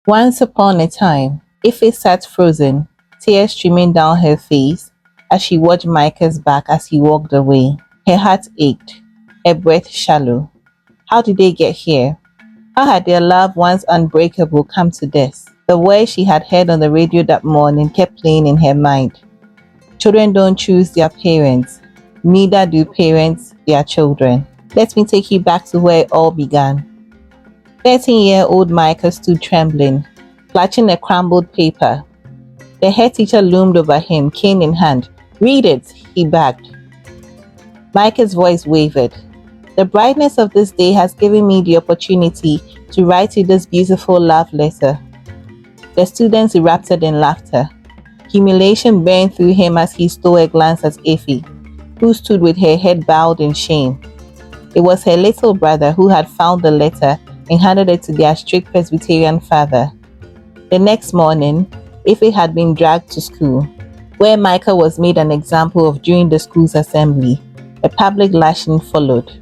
Once upon a time, Ife sat frozen, tears streaming down her face as she watched Micah's back as he walked away. Her heart ached, her breath shallow. How did they get here? How had their love once unbreakable come to this? The words she had heard on the radio that morning kept playing in her mind. Children don't choose their parents. Neither do parents their children. Let me take you back to where it all began. 13-year-old Micah stood trembling, clutching a crumbled paper. The head teacher loomed over him, cane in hand. "Read it," he begged. Micah's voice wavered. "The brightness of this day has given me the opportunity to write you this beautiful love letter." The students erupted in laughter. Humiliation burned through him as he stole a glance at Effie, who stood with her head bowed in shame. It was her little brother who had found the letter and handed it to their strict Presbyterian father. The next morning, Effie had been dragged to school, where Micah was made an example of during the school's assembly. A public lashing followed.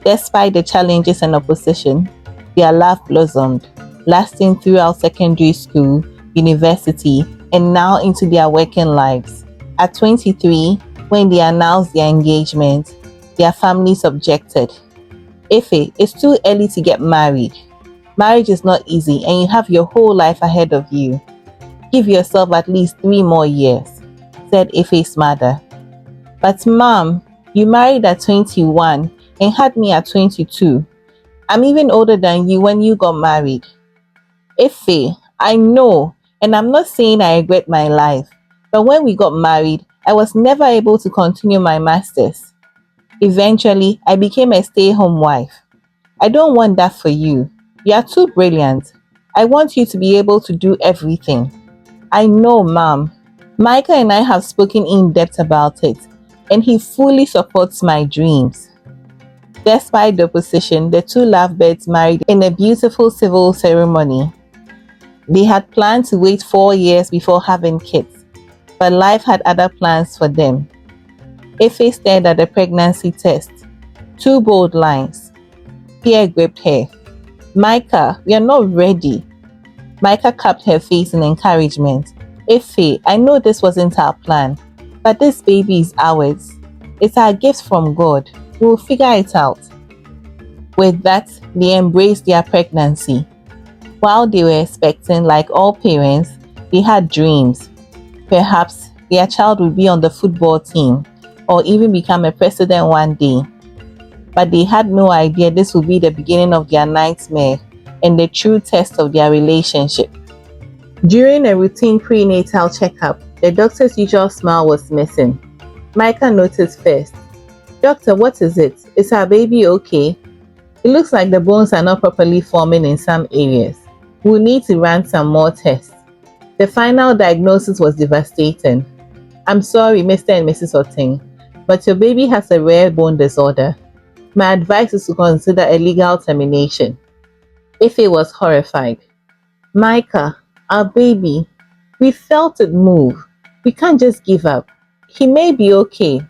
Despite the challenges and opposition, their love blossomed, lasting throughout secondary school, university, and now into their working lives. At 23, when they announced their engagement, their families objected. "Ife, it's too early to get married. Marriage is not easy and you have your whole life ahead of you. Give yourself at least 3 more years," said Ife's mother. "But Mom, you married at 21 and had me at 22. I'm even older than you when you got married." "Ife, I know, and I'm not saying I regret my life, but when we got married, I was never able to continue my master's. Eventually, I became a stay-home wife. I don't want that for you. You are too brilliant. I want you to be able to do everything." "I know, Mom. Micah and I have spoken in depth about it, and he fully supports my dreams." Despite the opposition, the two lovebirds married in a beautiful civil ceremony. They had planned to wait 4 years before having kids, but life had other plans for them. Ife stared at the pregnancy test. 2 bold lines. Fear gripped her. "Micah, we are not ready." Micah cupped her face in encouragement. "Ife, I know this wasn't our plan, but this baby is ours. It's our gift from God. We'll figure it out." With that, they embraced their pregnancy. While they were expecting, like all parents, they had dreams. Perhaps their child would be on the football team or even become a president one day. But they had no idea this would be the beginning of their nightmare and the true test of their relationship. During a routine prenatal checkup, the doctor's usual smile was missing. Micah noticed first. "Doctor, what is it? Is our baby okay? It looks like the bones are not properly forming in some areas. We'll need to run some more tests." The final diagnosis was devastating. "I'm sorry, Mr. and Mrs. Otting, but your baby has a rare bone disorder. My advice is to consider a legal termination." Ife was horrified. "Micah, our baby, we felt it move. We can't just give up. He may be okay.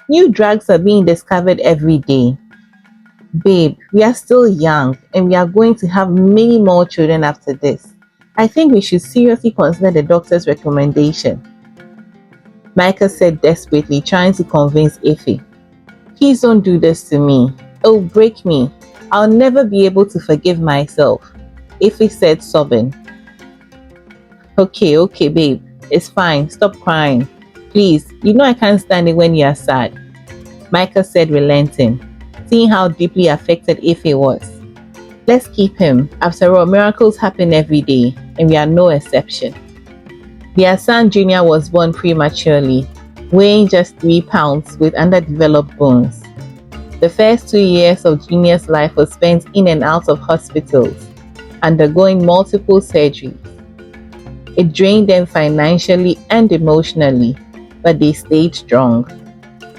New drugs are being discovered every day." "Babe, we are still young and we are going to have many more children after this. I think we should seriously consider the doctor's recommendation," Micah said desperately, trying to convince Ife. "Please don't do this to me. It'll break me. I'll never be able to forgive myself," Ife said, sobbing. Okay, babe. It's fine. Stop crying. Please, you know I can't stand it when you are sad," Micah said, relenting, seeing how deeply affected Ife was. "Let's keep him. After all, miracles happen every day, and we are no exception." Their son Junior was born prematurely, weighing just 3 pounds with underdeveloped bones. The first 2 years of Junior's life was spent in and out of hospitals, undergoing multiple surgeries. It drained them financially and emotionally, but they stayed strong.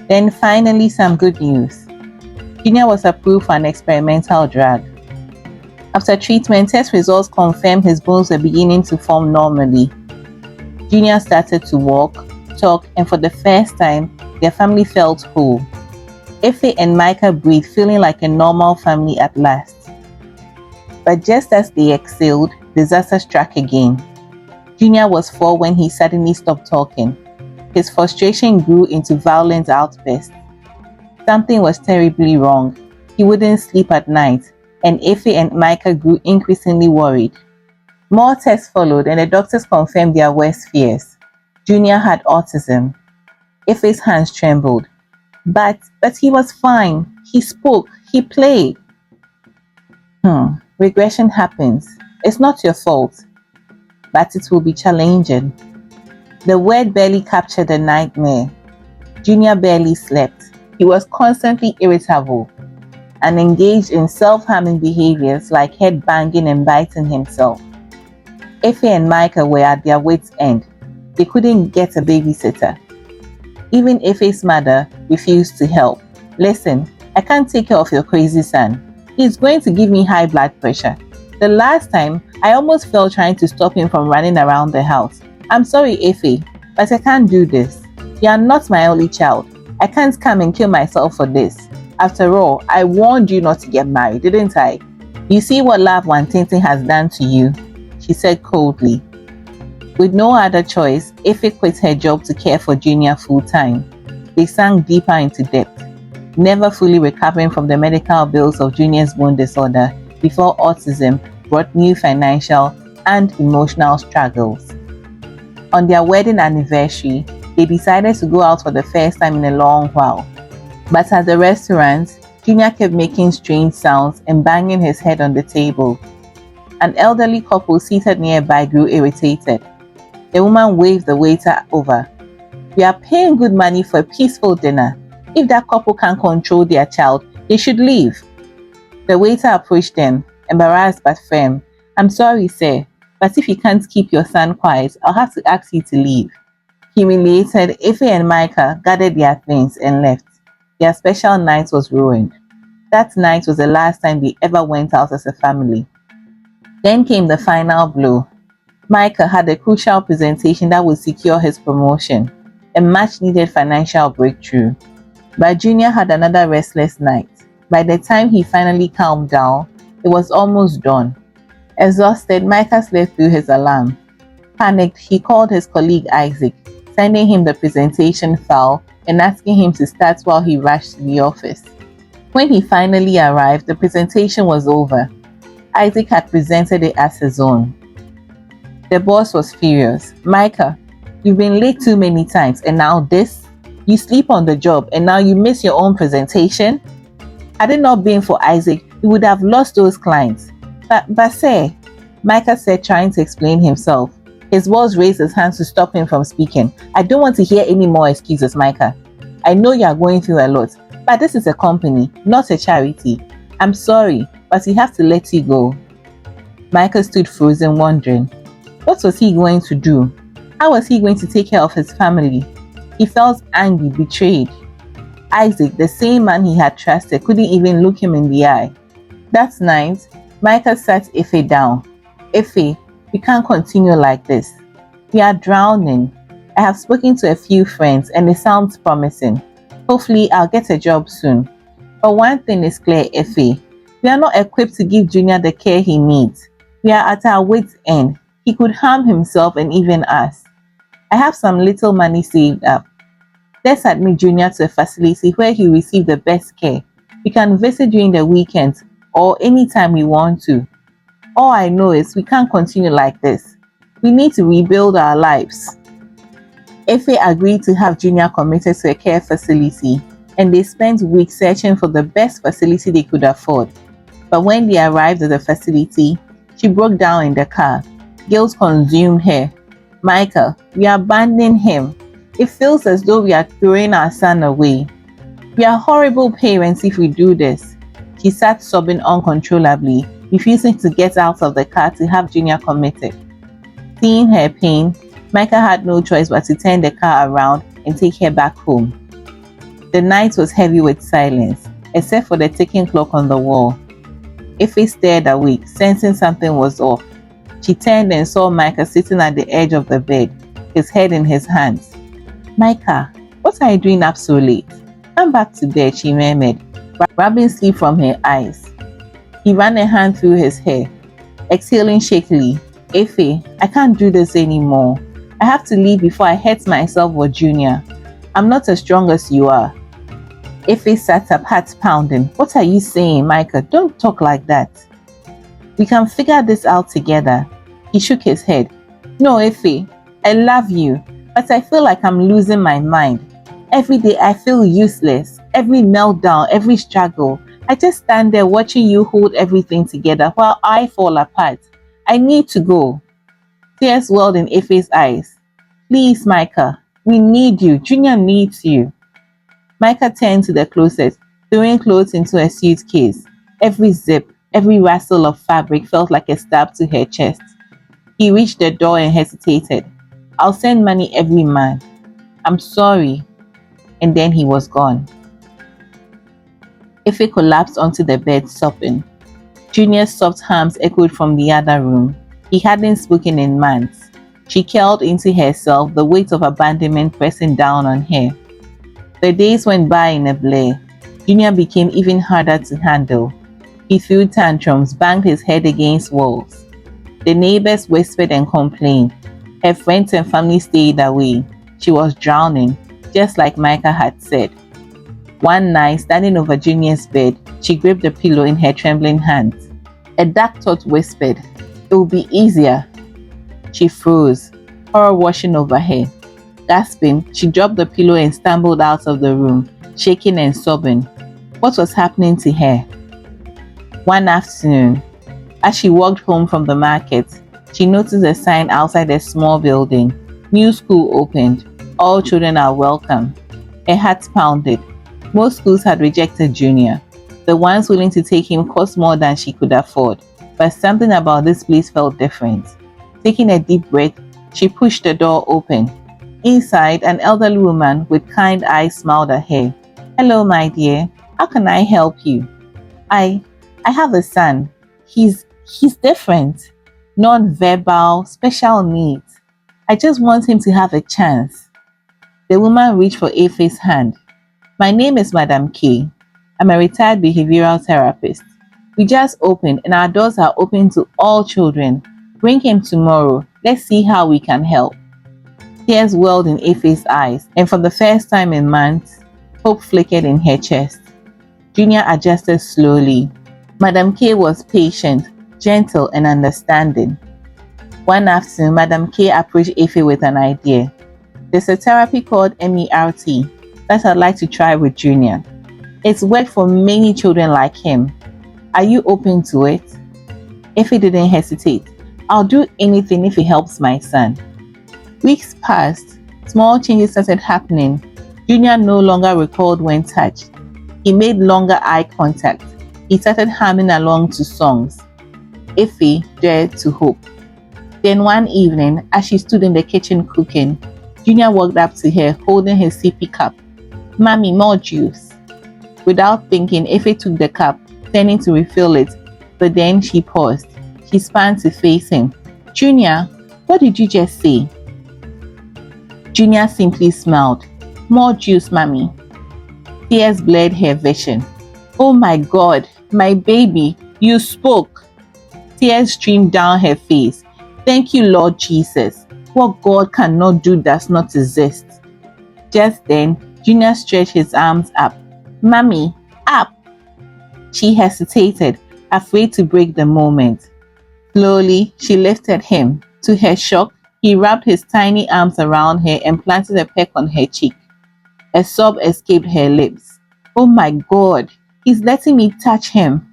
Then finally, some good news. Junior was approved for an experimental drug. After treatment, test results confirmed his bones were beginning to form normally. Junior started to walk, talk, and for the first time, their family felt whole. Ife and Micah breathed, feeling like a normal family at last. But just as they exhaled, disaster struck again. Junior was 4 when he suddenly stopped talking. His frustration grew into violent outbursts. Something was terribly wrong. He wouldn't sleep at night, and Efe and Micah grew increasingly worried. More tests followed, and the doctors confirmed their worst fears. Junior had autism. Efe's hands trembled. But he was fine. He spoke. He played. Regression happens. It's not your fault. But it will be challenging. The word barely captured the nightmare. Junior barely slept. He was constantly irritable and engaged in self-harming behaviors like head banging and biting himself. Efe and Micah were at their wits' end. They couldn't get a babysitter. Even Efe's mother refused to help. Listen, I can't take care of your crazy son. He's going to give me high blood pressure. The last time, I almost fell trying to stop him from running around the house. I'm sorry, Efe, but I can't do this. You are not my only child. I can't come and kill myself for this. After all, I warned you not to get married, didn't I? You see what love Wantintin has done to you, she said coldly. With no other choice, Efe quit her job to care for Junior full-time. They sank deeper into debt, never fully recovering from the medical bills of Junior's bone disorder before autism brought new financial and emotional struggles. On their wedding anniversary, they decided to go out for the first time in a long while. But at the restaurant, Junior kept making strange sounds and banging his head on the table. An elderly couple seated nearby grew irritated. The woman waved the waiter over. We are paying good money for a peaceful dinner. If that couple can't control their child, they should leave. The waiter approached them, embarrassed but firm. I'm sorry, sir, but if you can't keep your son quiet, I'll have to ask you to leave. Humiliated, Efe and Micah gathered their things and left. Their special night was ruined. That night was the last time they ever went out as a family. Then came the final blow. Micah had a crucial presentation that would secure his promotion, a much-needed financial breakthrough. But Junior had another restless night. By the time he finally calmed down, it was almost dawn. Exhausted, Micah slept through his alarm. Panicked, he called his colleague Isaac, sending him the presentation file and asking him to start while he rushed to the office. When he finally arrived, the presentation was over. Isaac had presented it as his own. The boss was furious. Micah, you've been late too many times, and now this? You sleep on the job, and now you miss your own presentation? Had it not been for Isaac, you would have lost those clients. But sir, Micah said, trying to explain himself. His boss raised his hands to stop him from speaking. I don't want to hear any more excuses, Micah. I know you are going through a lot, but this is a company, not a charity. I'm sorry, but we have to let you go. Micah stood frozen, wondering. What was he going to do? How was he going to take care of his family? He felt angry, betrayed. Isaac, the same man he had trusted, couldn't even look him in the eye. That night, Micah sat Efe down. Efe, we can't continue like this. We are drowning. I have spoken to a few friends and it sounds promising. Hopefully, I'll get a job soon. But one thing is clear, Efe. We are not equipped to give Junior the care he needs. We are at our wits' end. He could harm himself and even us. I have some little money saved up. Let's admit Junior to a facility where he receives the best care. We can visit during the weekends or anytime we want to. All I know is we can't continue like this. We need to rebuild our lives. Efe agreed to have Junior committed to a care facility, and they spent weeks searching for the best facility they could afford. But when they arrived at the facility, she broke down in the car. Guilt consumed her. Michael, we are abandoning him. It feels as though we are throwing our son away. We are horrible parents if we do this. She sat sobbing uncontrollably, refusing to get out of the car to have Junior committed. Seeing her pain, Michael had no choice but to turn the car around and take her back home. The night was heavy with silence, except for the ticking clock on the wall. Efe stared awake, sensing something was off. She turned and saw Micah sitting at the edge of the bed, his head in his hands. Micah, what are you doing up so late? Come back to bed, she murmured, rubbing sleep from her eyes. He ran a hand through his hair. Exhaling shakily, Efe, I can't do this anymore. I have to leave before I hurt myself or Junior. I'm not as strong as you are. Efe sat up, heart pounding. What are you saying, Micah? Don't talk like that. We can figure this out together. He shook his head. No, Efe, I love you, but I feel like I'm losing my mind. Every day I feel useless. Every meltdown, every struggle. I just stand there watching you hold everything together while I fall apart. I need to go. Tears welled in Efe's eyes. Please, Micah, we need you. Junior needs you. Micah turned to the closet, throwing clothes into a suitcase. Every zip, every rustle of fabric felt like a stab to her chest. He reached the door and hesitated. I'll send money every month. I'm sorry. And then he was gone. Efe collapsed onto the bed, sobbing. Junior's soft hums echoed from the other room. He hadn't spoken in months. She curled into herself, the weight of abandonment pressing down on her. The days went by in a blur. Junior became even harder to handle. He threw tantrums, banged his head against walls. The neighbors whispered and complained. Her friends and family stayed away. She was drowning, just like Micah had said. One night, standing over Junior's bed, she gripped the pillow in her trembling hands. A dark thought whispered, "It will be easier." She froze, horror washing over her. Gasping, she dropped the pillow and stumbled out of the room, shaking and sobbing. What was happening to her? One afternoon, as she walked home from the market, she noticed a sign outside a small building. New school opened. All children are welcome. Her heart pounded. Most schools had rejected Junior. The ones willing to take him cost more than she could afford. But something about this place felt different. Taking a deep breath, she pushed the door open. Inside, an elderly woman with kind eyes smiled at her. "Hello, my dear. How can I help you?" I have a son. He's different. Non-verbal, special needs. I just want him to have a chance." The woman reached for Efe's hand. "My name is Madam K. I'm a retired behavioral therapist. We just opened and our doors are open to all children. Bring him tomorrow. Let's see how we can help." Tears welled in Efe's eyes, and for the first time in months, hope flickered in her chest. Junior adjusted slowly. Madam K was patient, gentle, and understanding. One afternoon, Madam K approached Efe with an idea. "There's a therapy called MERT that I'd like to try with Junior. It's worked for many children like him. Are you open to it?" Efe didn't hesitate. "I'll do anything if it helps my son." Weeks passed. Small changes started happening. Junior no longer recalled when touched. He made longer eye contact. He started humming along to songs. Efe dared to hope. Then one evening, as she stood in the kitchen cooking, Junior walked up to her holding his sippy cup. "Mommy, more juice." Without thinking, Efe took the cup, turning to refill it, but then she paused. She spun to face him. "Junior, what did you just say?" Junior simply smiled. "More juice, Mommy." Tears blurred her vision. "Oh my God, my baby, you spoke." Tears streamed down her face. "Thank you, Lord Jesus. What God cannot do does not exist." Just then, Junior stretched his arms up. "Mommy, up." She hesitated, afraid to break the moment. Slowly, she lifted him. To her shock, he wrapped his tiny arms around her and planted a peck on her cheek. A sob escaped her lips. "Oh my God, he's letting me touch him."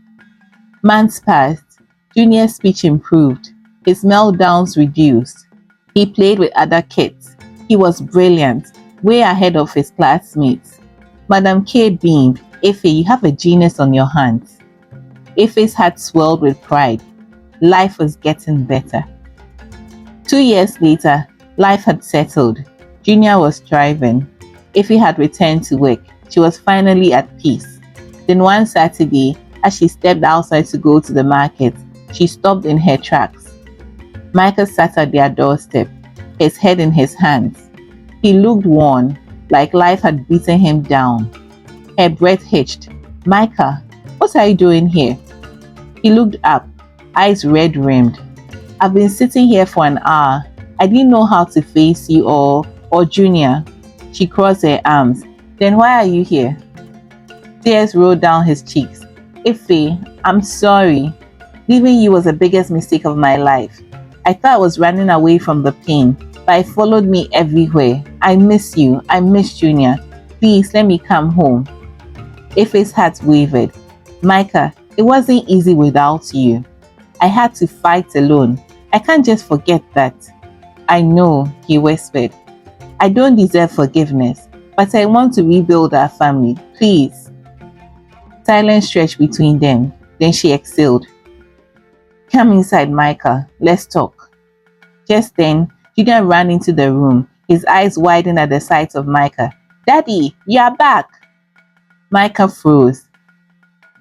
Months passed. Junior's speech improved. His meltdowns reduced. He played with other kids. He was brilliant, way ahead of his classmates. Madam K beamed. "Efe, you have a genius on your hands." Efe's heart swelled with pride. Life was getting better. 2 years later, life had settled. Junior was thriving. Efe had returned to work. She was finally at peace. Then one Saturday, as she stepped outside to go to the market, she stopped in her tracks. Michael sat at their doorstep, his head in his hands. He looked worn, like life had beaten him down. Her breath hitched. "Micah, what are you doing here?" He looked up, eyes red-rimmed. I've been sitting here for an hour. I didn't know how to face you or Junior. She crossed her arms. Then why are you here? Tears rolled down his cheeks. Ife, I'm sorry. Leaving you was the biggest mistake of my life. I thought I was running away from the pain, but it followed me everywhere. I miss you. I miss Junior. Please let me come home. Ife's heart wavered. Micah, it wasn't easy without you. I had to fight alone. I can't just forget that. I know, he whispered. I don't deserve forgiveness, but I want to rebuild our family. Please. Silence stretched between them. Then she exhaled. Come inside, Micah. Let's talk. Just then, Junior ran into the room, his eyes widened at the sight of Micah. Daddy, you are back. Micah froze.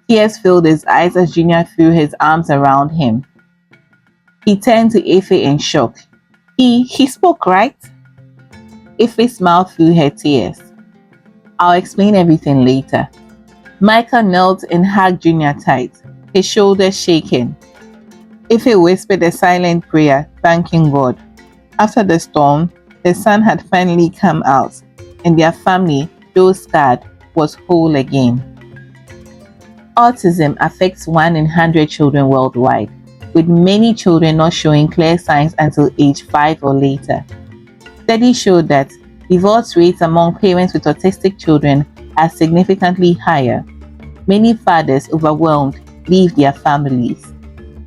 Tears filled his eyes as Junior threw his arms around him. He turned to Ife in shock. He spoke, right? Ife smiled through her tears. I'll explain everything later. Micah knelt and hugged Junior tight, his shoulders shaking. Ife whispered a silent prayer, thanking God. After the storm, the sun had finally come out, and their family, though scarred, was whole again. Autism affects 1 in 100 children worldwide, with many children not showing clear signs until age 5 or later. Studies showed that divorce rates among parents with autistic children are significantly higher. Many fathers, overwhelmed, leave their families.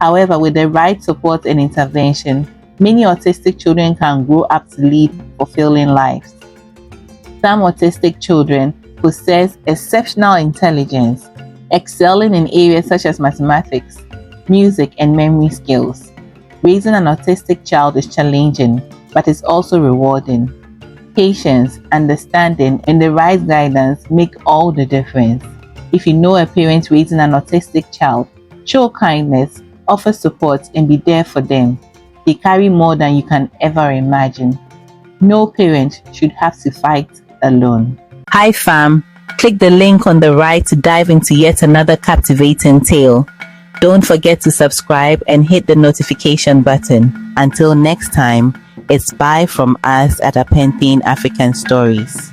However, with the right support and intervention, many autistic children can grow up to lead fulfilling lives. Some autistic children possess exceptional intelligence, excelling in areas such as mathematics, music, and memory skills. Raising an autistic child is challenging, but it's also rewarding. Patience, understanding, and the right guidance make all the difference. If you know a parent raising an autistic child, show kindness, offer support, and be there for them. They carry more than you can ever imagine. No parent should have to fight alone. Hi fam, click the link on the right to dive into yet another captivating tale. Don't forget to subscribe and hit the notification button. Until next time, it's bye from us at Apenthene African Stories.